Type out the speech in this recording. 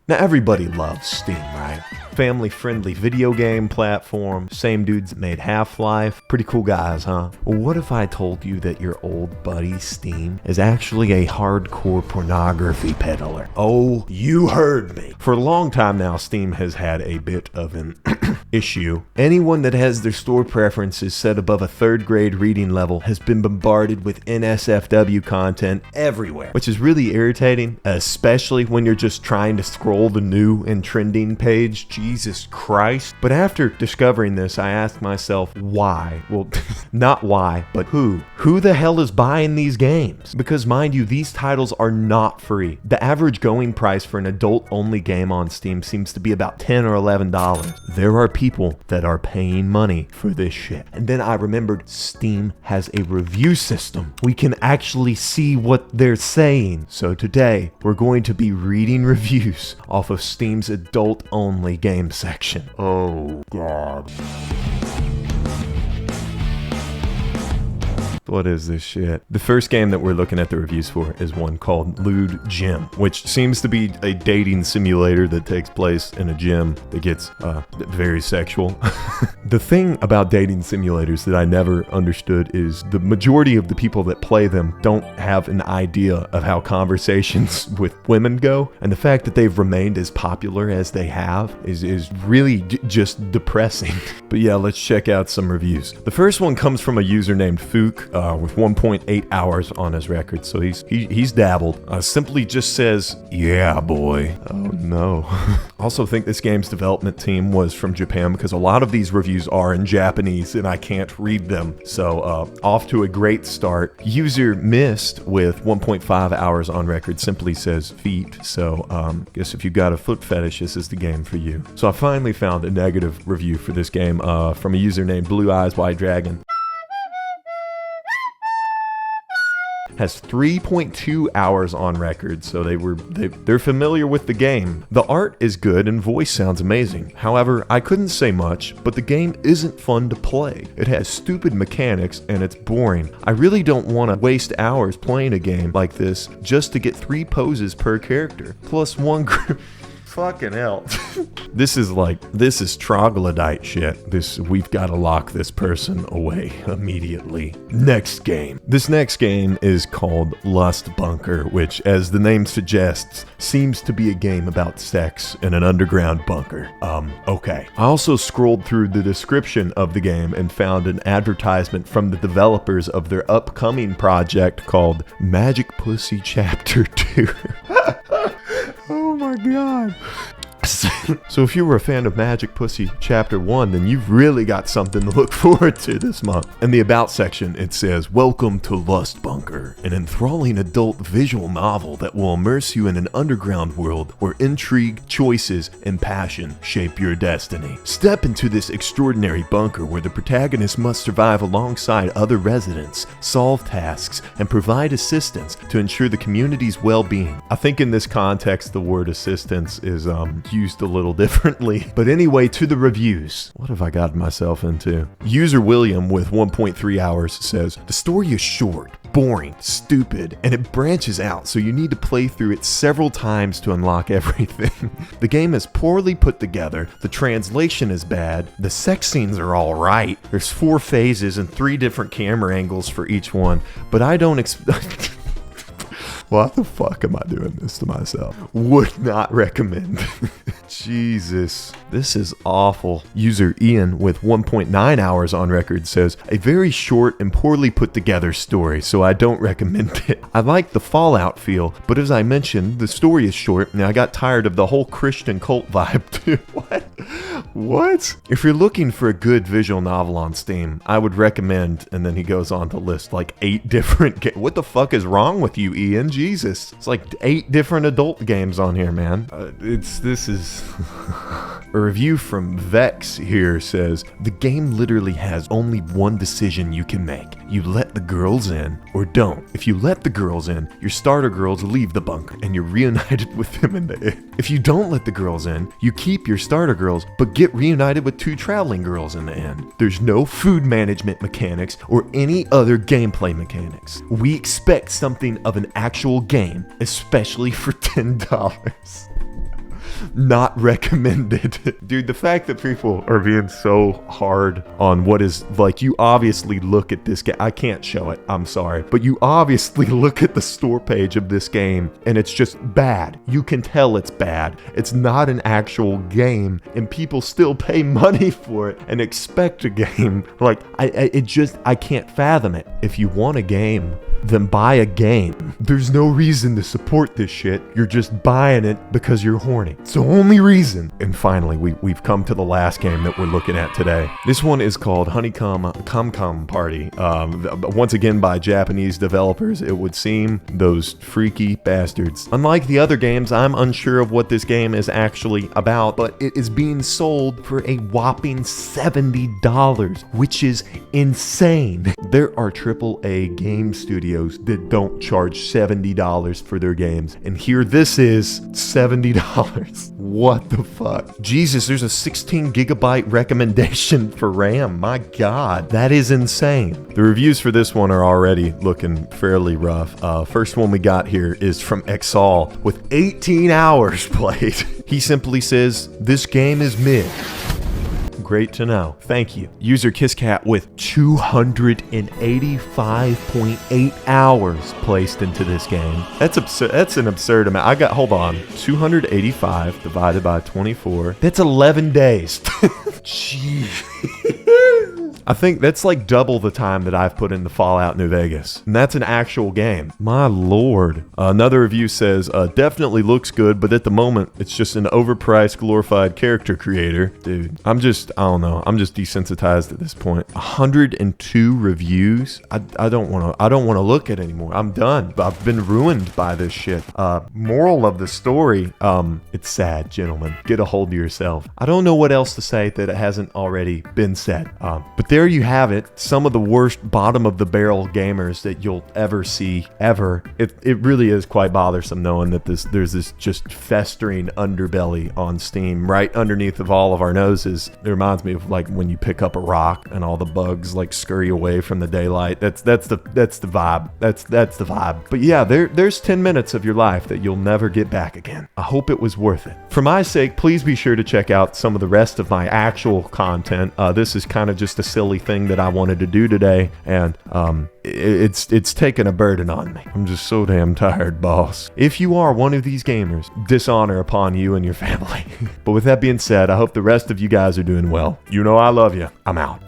Now everybody loves Steam, right? Family-friendly video game platform, same dudes that made Half-Life. Pretty cool guys, huh? Well, what if I told you that your old buddy Steam is actually a hardcore pornography peddler? Oh, you heard me. For a long time now, Steam has had a bit of an issue. Anyone that has their store preferences set above a 3rd grade reading level has been bombarded with NSFW content everywhere, which is really irritating, especially when you're just trying to scroll the new and trending page. Jesus Christ. But after discovering this, I asked myself, why? Well, not why, but who? Who the hell is buying these games? Because mind you, these titles are not free. The average going price for an adult-only game on Steam seems to be about $10 or $11. There are people that are paying money for this shit. And then I remembered Steam has a review system. We can actually see what they're saying. So today, we're going to be reading reviews off of Steam's adult-only game section. Oh, God. What is this shit? The first game that we're looking at the reviews for is one called Lewd Gym, which seems to be a dating simulator that takes place in a gym that gets very sexual. The thing about dating simulators that I never understood is the majority of the people that play them don't have an idea of how conversations with women go, and the fact that they've remained as popular as they have is really just depressing. But yeah, let's check out some reviews. The first one comes from a user named Fook, with 1.8 hours on his record, so he's dabbled. Simply just says, yeah, boy. Oh no. Also think this game's development team was from Japan, because a lot of these reviews are in Japanese and I can't read them. So off to a great start. User Mist with 1.5 hours on record simply says feet, so guess if you got a foot fetish, this is the game for you. So I finally found a negative review for this game from a user named Blue Eyes White Dragon. Has 3.2 hours on record, so they're familiar with the game. The art is good and voice sounds amazing. However, I couldn't say much, but the game isn't fun to play. It has stupid mechanics and it's boring. I really don't want to waste hours playing a game like this just to get 3 poses per character, plus 1 Fucking hell. This is troglodyte shit. We've got to lock this person away immediately. Next game. This next game is called Lust Bunker, which, as the name suggests, seems to be a game about sex in an underground bunker. Okay. I also scrolled through the description of the game and found an advertisement from the developers of their upcoming project called Magic Pussy Chapter 2. Oh my god. So if you were a fan of Magic Pussy Chapter 1, then you've really got something to look forward to this month. In the About section, it says, "Welcome to Lust Bunker, an enthralling adult visual novel that will immerse you in an underground world where intrigue, choices, and passion shape your destiny. Step into this extraordinary bunker where the protagonist must survive alongside other residents, solve tasks, and provide assistance to ensure the community's well-being." I think in this context, the word assistance is used a little differently. But anyway, to the reviews. What have I gotten myself into? User William with 1.3 hours says, "The story is short, boring, stupid, and it branches out, so you need to play through it several times to unlock everything. The game is poorly put together, the translation is bad, the sex scenes are alright, there's 4 phases and 3 different camera angles for each one, but I don't expect..." Why the fuck am I doing this to myself? Would not recommend. Jesus. This is awful. User Ian with 1.9 hours on record says, "A very short and poorly put together story, so I don't recommend it. I like the Fallout feel, but as I mentioned, the story is short and I got tired of the whole Christian cult vibe too." What? If you're looking for a good visual novel on Steam, I would recommend, and then he goes on to list like 8 different games. What the fuck is wrong with you, Ian? Jesus. It's like 8 different adult games on here, man. This is... A review from Vex here says, "The game literally has only one decision you can make. You let the girls in or don't. If you let the girls in, your starter girls leave the bunker and you're reunited with them in the end. If you don't let the girls in, you keep your starter girls but get reunited with 2 traveling girls in the end. There's no food management mechanics or any other gameplay mechanics. We expect something of an actual game, especially for $10. Not recommended. Dude, the fact that people are being so hard on what is, like, you obviously look at this game. I can't show it, I'm sorry. But you obviously look at the store page of this game and it's just bad. You can tell it's bad. It's not an actual game and people still pay money for it and expect a game. Like, I can't fathom it. If you want a game, then buy a game. There's no reason to support this shit. You're just buying it because you're horny. It's the only reason. And finally, we've come to the last game that we're looking at today. This one is called Honeycomb Cum Party. Once again by Japanese developers, it would seem. Those freaky bastards. Unlike the other games, I'm unsure of what this game is actually about, but it is being sold for a whopping $70, which is insane. There are AAA game studios that don't charge $70 for their games. And here this is $70. What the fuck? Jesus, there's a 16 gigabyte recommendation for RAM. My God, that is insane. The reviews for this one are already looking fairly rough. First one we got here is from Exal with 18 hours played. He simply says, this game is mid. Great to know. Thank you. User KissCat with 285.8 hours placed into this game. That's absurd. That's an absurd amount. Hold on. 285 divided by 24. That's 11 days. Jeez. I think that's like double the time that I've put into Fallout New Vegas. And that's an actual game. My lord. Another review says, definitely looks good, but at the moment, it's just an overpriced, glorified character creator. Dude, I don't know. I'm just desensitized at this point. 102 reviews? I don't want to look at it anymore. I'm done. I've been ruined by this shit. Moral of the story, it's sad, gentlemen. Get a hold of yourself. I don't know what else to say that it hasn't already been said. But there you have it. Some of the worst bottom of the barrel gamers that you'll ever see, ever. It really is quite bothersome knowing that there's this just festering underbelly on Steam right underneath of all of our noses. It reminds me of like when you pick up a rock and all the bugs like scurry away from the daylight. That's the vibe. That's the vibe. But yeah, there's 10 minutes of your life that you'll never get back again. I hope it was worth it. For my sake, please be sure to check out some of the rest of my actual content. This is kind of just a silly thing that I wanted to do today, and it's taken a burden on me. I'm just so damn tired, boss. If you are one of these gamers, dishonor upon you and your family. But with that being said, I hope the rest of you guys are doing well. You know I love you. I'm out.